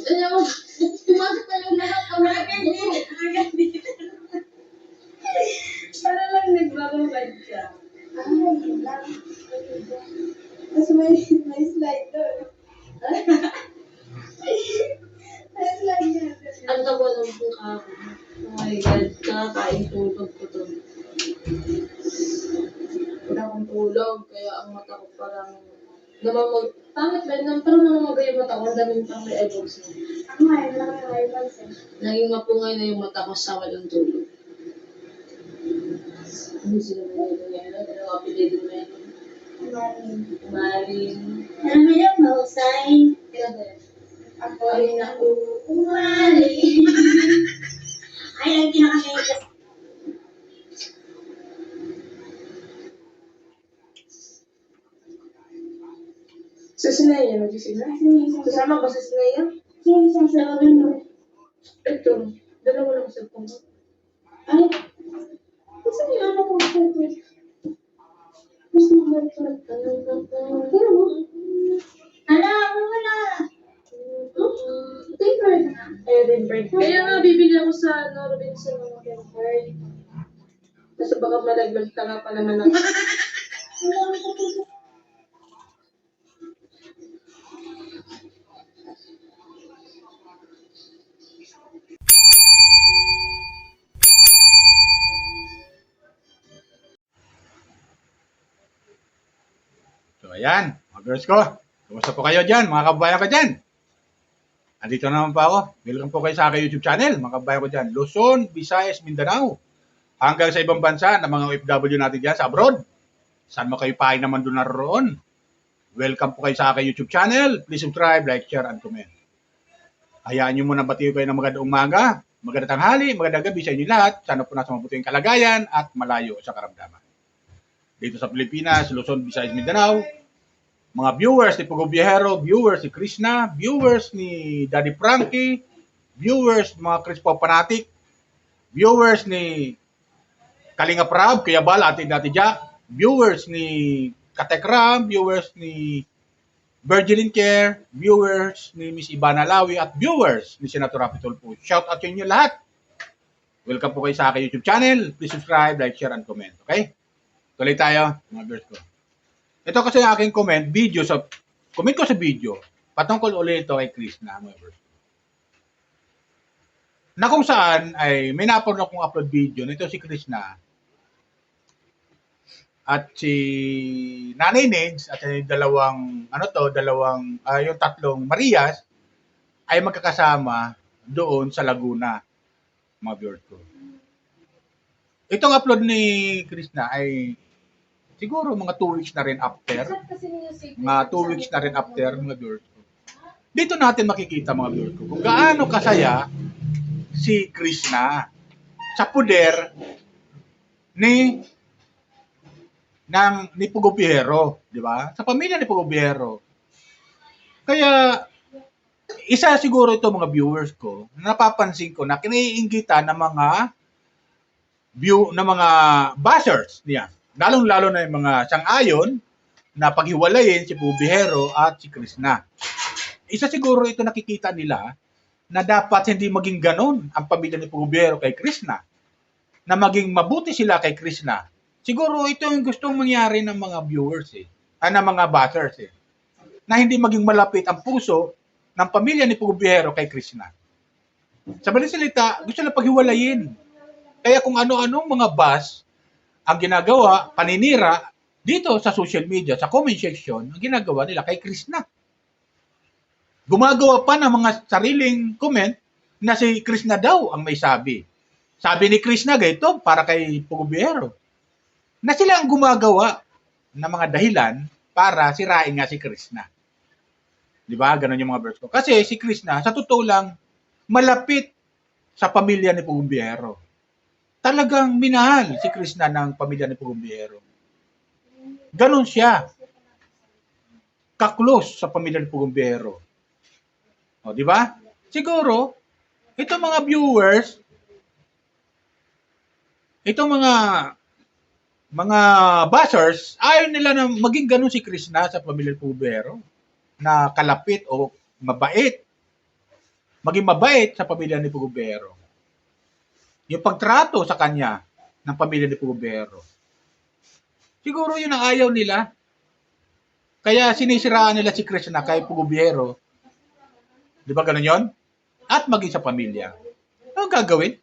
Alam mo, pumasok na yung lahat. Ang mga ganyan. Para lang nagbababad ka. Ah, yun lang. Tapos may slide doon. May slide yan. Ang tawa lang po ako. Oh my God, nakakain tulog ko to. Wala akong tulog, kaya ang mata ko parang pangit ba yun? Parang namamagay yung mata ko, ang daming pang may eyeballs na. Ako nga, wala kang eyeballs eh. Naging mapungay na yung mata ko sa walang tulog. Hindi sila nangyayari. Ano apelido mo yan? Umaling. Umaling. Ano mo yung mahusay? Kaya ba yan? Ako ay umaling. Ay, ang kinakasaya. Sa Sinaya, mag-isina? Kasama ba sa Sinaya? Hindi, sa rin. Ito, dalawa lang sa pang. Ay, kasi yung ano ko sa ito. Mas naman ito. Pero mo? Ala, wala. Tempered na. Eh, tempered. Kaya nga, bibili ako sa Robinson ng tempered. Kasi baka malaglag ka nga pa naman ako. So ayan, mga girls ko. Kumusta po kayo dyan, mga kababayan ko dyan? Andito naman po ako. Welcome po kayo sa aking YouTube channel, mga kababayan ko dyan. Luzon, Visayas, Mindanao. Hanggang sa ibang bansa na mga OFW natin dyan sa abroad. Saan mo kayo pahay naman doon naroon? Welcome po kayo sa aking YouTube channel. Please subscribe, like, share, and comment. Hayaan nyo muna batiyo kayo ng magandang umaga, magandang tanghali, magandang gabi sa inyo lahat. Sana po nasa mabuting kalagayan at malayo sa karamdaman. Dito sa Pilipinas, Luzon, Visayas, Mindanao, mga viewers ni Pugo Biyahero, viewers ni Krishna, viewers ni Daddy Frankie, viewers mga Chris Pop Fanatic, viewers ni Kalinga Prab, Kuya Bal, Ate Jack, viewers ni Katekram, viewers ni Virgin Care, viewers ni Miss Ivana Lawi, at viewers ni Senator Rapi Tulfo. Shout out sa inyo lahat. Welcome po kayo sa aking YouTube channel. Please subscribe, like, share, and comment. Okay? Tuloy tayo, mga viewers ko. Ito kasi ang aking comment ko sa video, patungkol ulit ito kay Krishna, mga viewers. Na kung saan ay may napanood akong upload video nito si Krishna at si Nanay Neds at yung yung tatlong Marias ay magkakasama doon sa Laguna, mga viewers ko. Itong upload ni Krishna ay siguro mga 2 weeks na rin after. Mga 2 weeks na rin after, mga viewers ko. Dito natin makikita, mga viewers ko, kung gaano kasaya si Krishna sa puder ni Pugo Biyahero, di ba? Sa pamilya ni Pugo Biyahero. Kaya isa siguro ito, mga viewers ko, napapansin ko na kiniinggitan ng mga bashers niya. Lalong-lalo na yung mga sang-ayon na paghiwalayin si Pugo Biyahero at si Krishna. Isa siguro ito nakikita nila na dapat hindi maging ganon ang pamilya ni Pugo Biyahero kay Krishna. Na maging mabuti sila kay Krishna. Siguro ito yung gustong mangyari ng mga viewers ng mga bashers na hindi maging malapit ang puso ng pamilya ni Pugo Biyahero kay Krishna. Sa maling salita, gusto na paghiwalayin. Kaya kung ano-anong mga bash ang ginagawa, paninira, dito sa social media, sa comment section, ang ginagawa nila kay Krishna. Gumagawa pa ng mga sariling comment na si Krishna daw ang may sabi. Sabi ni Krishna ganito para kay Pugo Biyahero. Na sila ang gumagawa ng mga dahilan para sirain nga si Krishna. Di ba? Ganon yung mga verse ko. Kasi si Krishna, sa totoo lang, malapit sa pamilya ni Pugo Biyahero. Talagang minahal si Krishna ng pamilya ni Pugo Biyahero. Ganon siya. Kaklos sa pamilya ni Pugo Biyahero. O, di ba? Siguro, itong mga viewers, itong mga bashers, ayaw nila na maging ganun si Krishna sa pamilya ni Pugo Biyahero na kalapit o mabait maging mabait sa pamilya ni Pugubero. Yung pagtrato sa kanya ng pamilya ni Pugubero. Siguro yun ang ayaw nila. Kaya sinisiraan nila si Krishna kay Pugubero. Di ba ganun yun? At maging sa pamilya. Ano gagawin?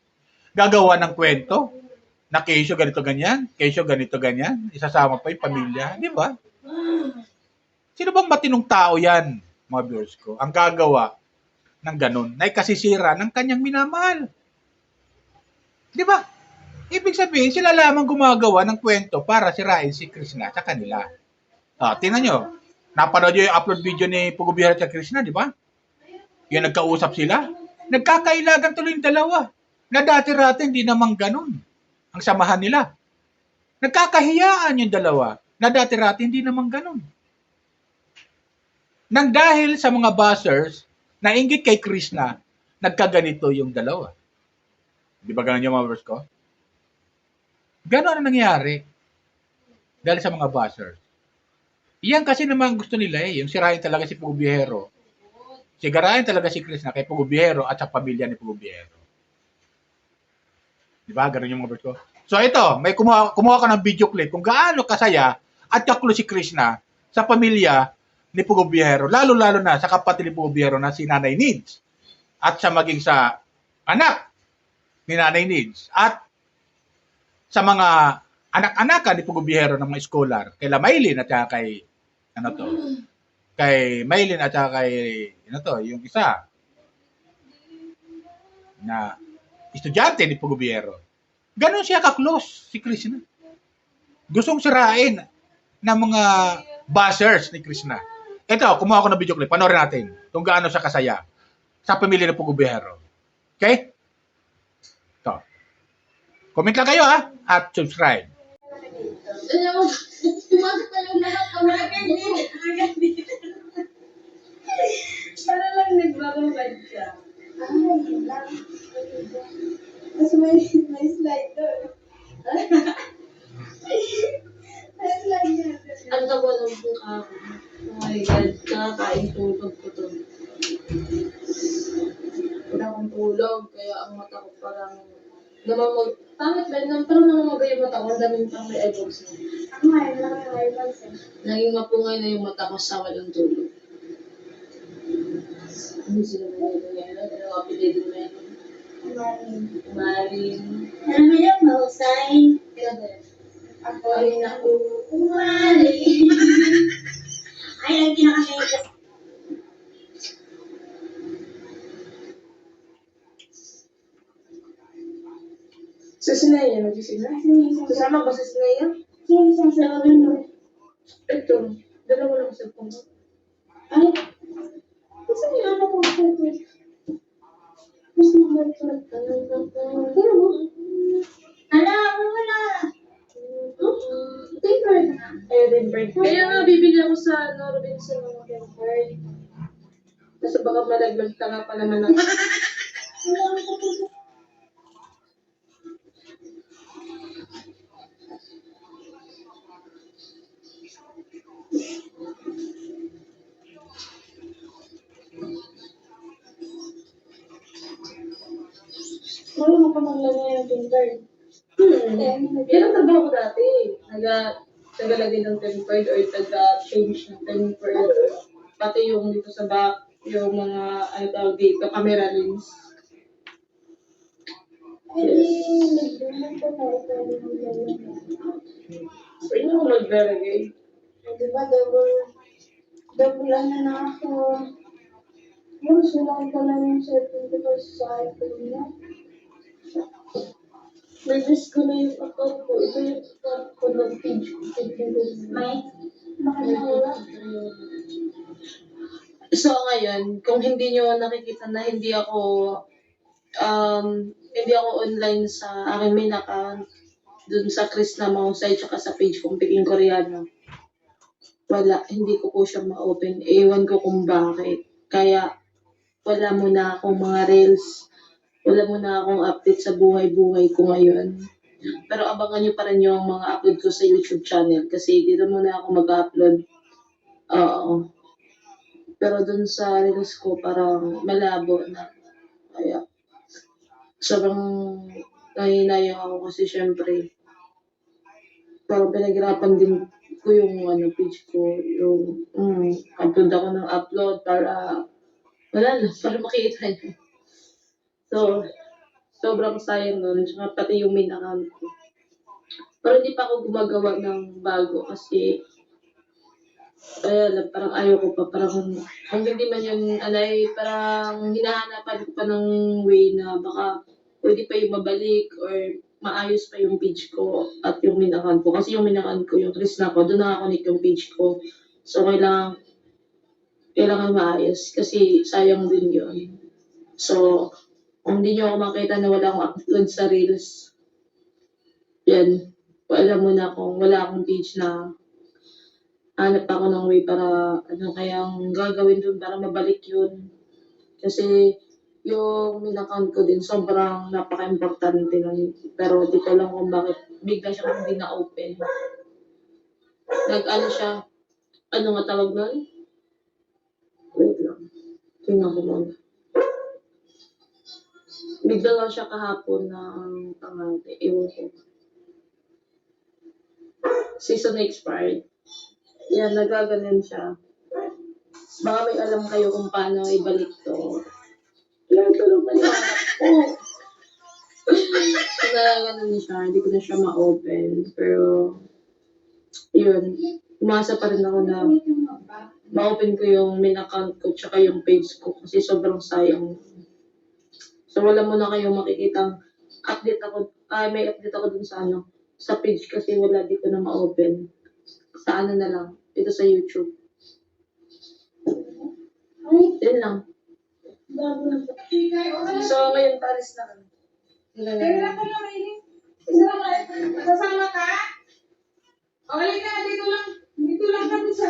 Gagawa ng kwento na kesyo ganito ganyan, kesyo ganito ganyan, isasama pa yung pamilya. Di ba? Sino bang matinong tao yan, mga viewers ko? Ang gagawa ng ganun na ikasisira ng kanyang minamahal. Di ba? Ibig sabihin, sila lamang gumagawa ng kwento para sirain si Krishna sa kanila. Tingnan nyo. Napanood nyo yung upload video ni Pugubero at Krishna, di ba? Yung nagkausap sila. Nagkakailagan tuloy yung dalawa. Na dati-rati hindi naman ganun ang samahan nila. Nagkakahiyaan yung dalawa. Na dati-rati hindi naman ganun. Nang dahil sa mga buzzers na inggit kay Krishna, nagkaganito yung dalawa. Di ba ganun yung mga verse ko? Ganon ang nangyari. Dahil sa mga buzzers. Iyan kasi naman gusto nila yung sirain talaga si Pugubero. Sigarain talaga si Krishna kay Pugubero at sa pamilya ni Pugubero. Di ba? Ganon yung mga verse ko. So ito, may kumuha ka ng video clip kung gaano kasaya at kakulo si Krishna sa pamilya ni Pugubero. Lalo-lalo na sa kapatid ni Pugubero na si Nanay Nids. At sa maging sa anak ni Nanay Nids. At sa mga anak-anakan ni Pugubero ng mga scholar, kay Maylin at saka kay, kay Maylin at saka kay, yung isa, na estudyante ni Pugubero. Ganon siya ka-close si Krishna. Gustong sirain ng mga buzzers ni Krishna. Ito, kumuha ko ng video clip. Panoorin natin kung gaano siya kasaya sa pamilya ni Pugubero. Okay? Ito. Comment lang kayo at subscribe. Pumasok na yung lahat. Para lang nagbababad siya. Yun lang. Tapos may slide doon. May slide doon. Ang tawa ng mukha ko. Oh my God, nakakain tulog ko to. Wala akong tulog, kaya ang mata ko parang pangit ba yun? Parang namamagay yung mata ko, ang daming pang may eyebags na. Ako nga, wala kang eyebags eh. Naging mapungay na yung mata ko sa walang tulog. Ano sila na yun? Ano ang apelido na yun? Maring. Alam mo yung mahusay? Kaya ba yun? Ako ay nauumali. Ay, ang kinakasaya. Sa Sinaya, nag-isip na? Kasama ba sa Sinaya? Sino sasabihin mo? Ito, dalawa lang sa phone. Ay, kasi may ano ko sa ito. Gusto mo ba ito? Pero mo? Ala, wala. Paper na. Kaya nga, bibili ako sa Robinson ng Kemper. Kasi baka malaglag tanga pa naman ako. Marunong ka maglagay ng paper. Yan ang trabaho ko dati. Tagalagay ng tempered or taga-change ng tempered. Pati yung dito sa back, yung mga, ano tawag dito, camera lens. Ay, di, nagdunong ko na ito. Pwede mo maglalagay. Di ba, double ano na ako. Yung sulang ko lang yung cellphone ko sa iPhone niya. Nag-miss ko na yung account ko. Ito yung account ko ng page ko. May? Bakit nawala? So ngayon, kung hindi nyo nakikita na hindi ako online sa aking main account, dun sa Krishna Mahusay tsaka sa page kong Peking Koreano, wala, hindi ko po siya ma-open. Ewan ko kung bakit. Kaya wala muna akong mga reels, wala muna akong update sa buhay-buhay ko ngayon. Pero abangan nyo pa rin yung mga upload ko sa YouTube channel kasi dito muna ako mag-upload. Oo. Pero dun sa reels ko parang malabo na. Kaya sobrang nahinayang ako kasi syempre parang pinaghirapan din ko yung page ko, yung upload ako ng upload para wala lang, para makita niyo. So, sobrang sayang nun, tsaka pati yung main account ko. Pero hindi pa ako gumagawa ng bago kasi parang ayaw ko pa, parang kung hindi man yun, parang hinahanapan ko pa ng way na baka pwede pa yung mabalik or maayos pa yung page ko at yung main account ko. Kasi yung main account ko, yung Chris na ko, doon nakakonect yung page ko. So, kailangan maayos kasi sayang din yun. So, kung hindi nyo ako makita na wala akong upload sa Reels, yan, alam mo na kung wala akong page na hanap ako ng way para kayang gagawin dun para mabalik yun. Kasi yung main account ko din sobrang napaka-importante nun. Pero di ko alam kung bakit bigla siya hindi na-open. Siya, nga tawag nun? Wait lang. Tingnan ko muna. Bigla lang siya kahapon ng tanghali. Ewan ko. Season expired. Yan, nagaganon siya. Baka may alam kayo kung paano ibalik to. Tulog na yung anak ko. Nagaganon siya, hindi ko na siya ma-open. Pero, yun. Umasa pa rin ako na ma-open ko yung main account ko tsaka yung page ko kasi sobrang sayang. So, wala mo na kayong makikitang update ako. May update ako dun sa page kasi wala, di ko na ma-open. Sa na lang. Ito sa YouTube. Yun lang. So, ngayon, Paris na kami. Sasama ka? O, halika, dito lang. Dito lang kami sa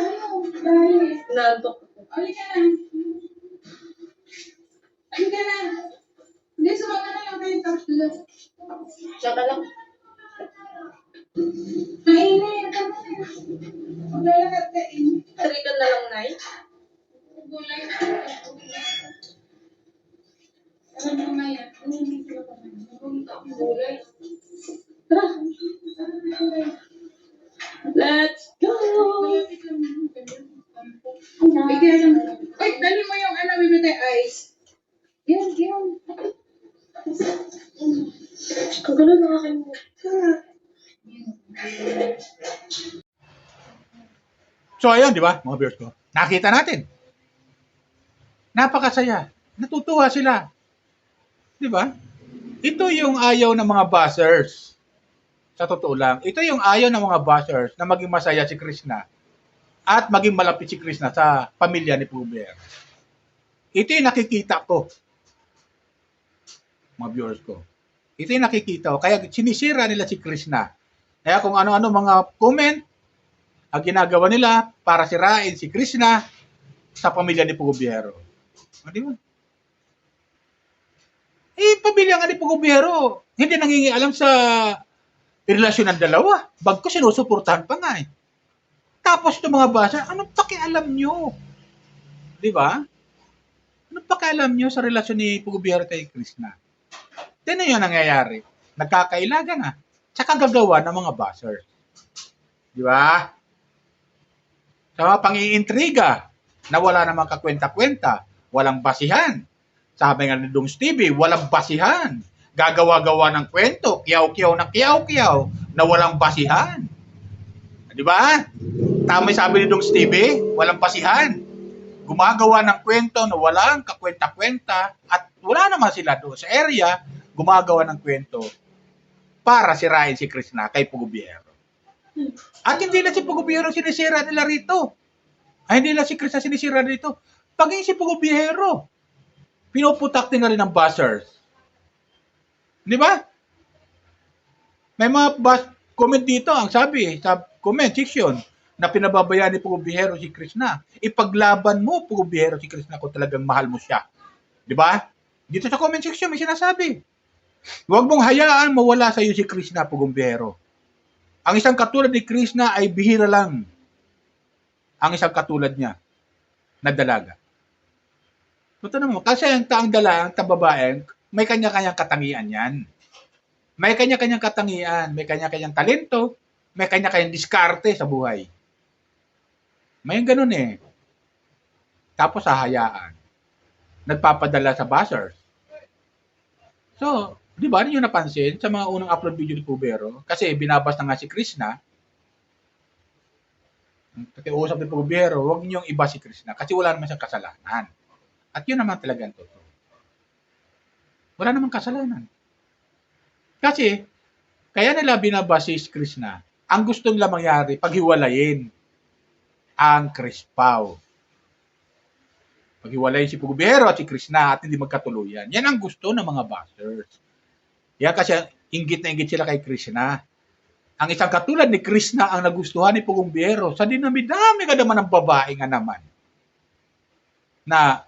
dahil. Naantok ako. Halika na. Halika na. Hindi, sumama na lang kayo tatlo. Tsaka lang. Mainit. Maglalakad ka in. Tarikan na lang, Nay. Gulay. Ano mo ngayon? Gulay. Tara. Let's go! Bigyan lang. Uy, dali mo yung bibitay ice. Yan. Ang gano'n ng aking So ayun, di ba, mga viewers ko? Nakita natin. Napakasaya. Natutuwa sila. Di ba? Ito yung ayaw ng mga buzzers. Sa totoo lang, ito yung ayaw ng mga buzzers na maging masaya si Krishna at maging malapit si Krishna sa pamilya ni Puber. Ito yung nakikita ko. Mga viewers ko. Ito yung nakikita ko. Kaya sinisira nila si Krishna. Kaya kung ano-ano mga comment ang ginagawa nila para sirain si Krishna sa pamilya ni Pugobiero. Di ba? Pamilya nga ni Pugobiero, hindi nangingialam sa relasyon ng dalawa. Bagko sinusuportahan pa nga eh. Tapos itong mga basa, anong pakialam nyo? Di ba? Anong pakialam nyo sa relasyon ni Pugobiero kay Krishna? Yan yung nangyayari. Nagkakailagan na. Tsaka gagawa ng mga buzzers. Di ba? Sa mga pang-iintriga na wala namang kakwenta-kwenta, walang basihan. Sabi nga ni Dongs TV, walang basihan. Gagawa-gawa ng kwento, kiyaw-kiyaw na kiyaw-kiyaw na walang basihan. Di ba? Tama yung sabi ni Dongs TV, walang basihan. Gumagawa ng kwento na walang kakwenta-kwenta at wala naman sila doon sa area, gumagawa ng kwento para sirain si Krishna kay Pugobiero. At hindi na si Pugobiero sinisira nila rito. Ay, hindi na si Krishna sinisira rito. Paging si Pugobiero, pinuputak din na rin ng buzzers. Di ba? May mga comment dito, ang sabi sa comment section, na pinababayaan ni Pugobiero si Krishna. Ipaglaban mo, Pugobiero, si Krishna kung talagang mahal mo siya. Di ba? Dito sa comment section, may sinasabi. Huwag mong hayaan mawala sa iyo si Krishna, Pugobiero. Ang isang katulad ni Krishna ay bihira lang. Ang isang katulad niya na dalaga. Ito naman, kasi ang babae, may kanya-kanyang katangian yan. May kanya-kanyang katangian, may kanya-kanyang talento, may kanya-kanyang diskarte sa buhay. May ganun eh. Tapos hahayaan. Nagpapadala sa buzzers. So, di ba niyo napansin sa mga unang upload video ni Pubero? Kasi binabas na nga si Krishna. Pakiusap ni Pubero, huwag niyong iba si Krishna kasi wala naman siyang kasalanan. At yun naman talaga ang totoo. Wala namang kasalanan. Kasi, kaya nila binabas si Krishna, ang gusto nila mangyari, paghiwalayin ang Krispao. Paghiwalayin si Pugubero at si Krishna at hindi magkatuluyan. Yan ang gusto ng mga bashers. Yan kasi inggit na inggit sila kay Krishna. Ang isang katulad ni Krishna ang nagustuhan ni Pugubero sa dinami-dami ka naman ng babae nga naman. Na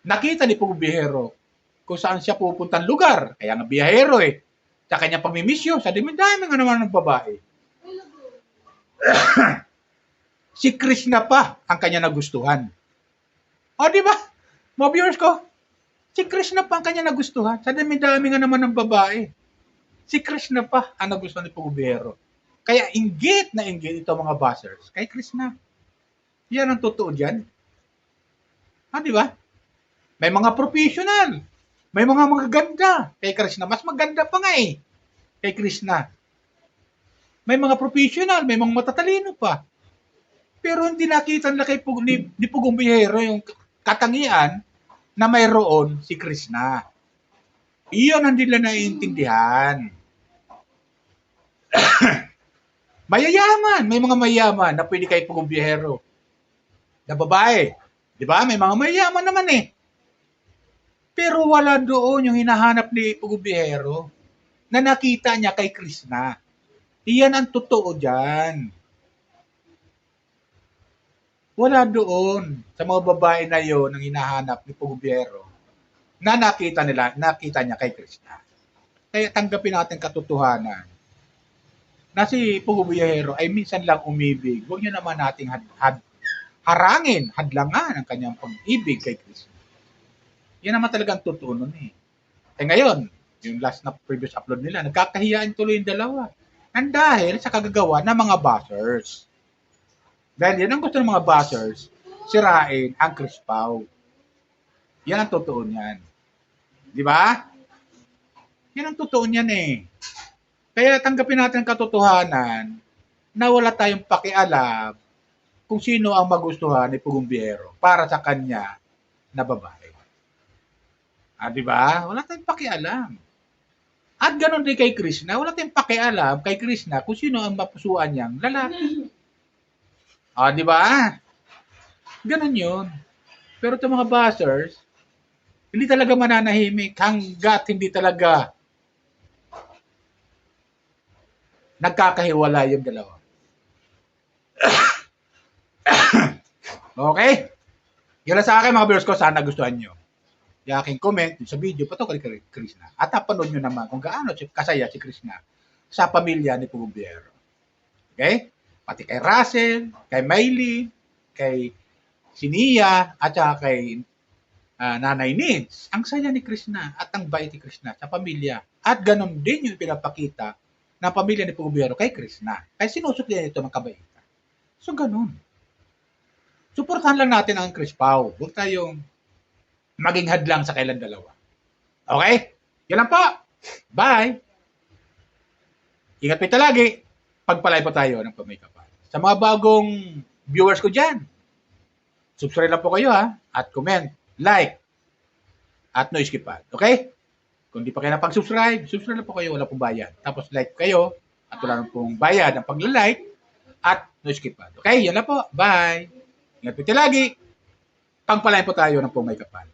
nakita ni Pugubero kung saan siya pupuntang lugar. Kaya nga biyahero eh. Sa kanyang pamimisyo, sa dinami nga naman ng babae. Si Krishna pa ang kanya nagustuhan. O, di ba? Mga viewers ko, si Krishna pa ang kanya nagustuhan. Sa dami-dami nga naman ng babae. Si Krishna pa ang nagustuhan ni Pugubero. Kaya inggit na inggit ito mga bashers kay Krishna. Yan ang totoo dyan. Ha, di ba? May mga professional. May mga magaganda kay Krishna. Mas maganda pa nga eh. Kay Krishna. May mga professional. May mga matatalino pa. Pero hindi nakita nila kay ni Pugubero yung katangian na mayroon si Krishna. Iyon ang nila naiintindihan. Mayayaman. May mga mayayaman na pwede kay Pugubero. Na babae. Di ba? May mga mayayaman naman eh. Pero wala doon yung hinahanap ni Pugubero na nakita niya kay Krishna. Iyan ang totoo dyan. Wala doon sa mga babae na yon ang hinahanap ni Pugubero na nakita niya kay Krishna. Kaya tanggapin natin katotohanan na si Pugubero ay minsan lang umibig. Huwag niyo naman nating harangin, hadlangan ang kanyang pag-ibig kay Krishna. Yan naman talagang totoo nun eh. Ngayon, yung last na previous upload nila, nagkakahiyaan tuloy yung dalawa. Nang dahil sa kagagawa ng mga bashers. Dahil yan ang gusto ng mga bashers, sirain ang Krispao. Yan ang totoo niyan. Di ba? Yan ang totoo niyan eh. Kaya tanggapin natin ang katotohanan na wala tayong pakialam kung sino ang magustuhan ni Pugubero para sa kanya na babae. Di ba? Wala tayong pakialam. At ganoon din kay Krishna, wala tayong pakialam kay Krishna kung sino ang mapusuan niyang lalaki. Di ba? Ganon yun. Pero itong mga bashers, hindi talaga mananahimik hanggat hindi talaga nagkakahiwalay yung dalawa. Okay? Yun lang sa akin mga viewers ko, sana gustuhan nyo. Yung aking comment sa video, patungkol kay Krishna. At napanood nyo naman kung gaano kasaya si Krishna sa pamilya ni Pugubero. Okay? Pati kay Russell, kay Miley, kay Sinia, at saka kay Nanay Nids. Ang saya ni Krishna at ang bait ni Krishna sa pamilya. At ganon din yung pinapakita ng pamilya ni Pugubero kay Krishna. Kaya sinusuklian ito ng kabaitan. So ganon. Suportahan lang natin ang Krispao. Huwag tayong maging hadlang sa kailan dalawa. Okay? Yan lang po. Bye! Ingat po lagi. Pagpalay po tayo ng pamay-kapal. Sa mga bagong viewers ko dyan, subscribe lang po kayo at comment, like, at no skip ad. Okay? Kung di pa kayo napag-subscribe, subscribe lang po kayo, wala pong bayad. Tapos like kayo, at wala pong bayad ang pag-like, at no skip ad. Okay? Yan lang po. Bye! Ingat po lagi. Pagpalay po tayo ng pamay-kapal.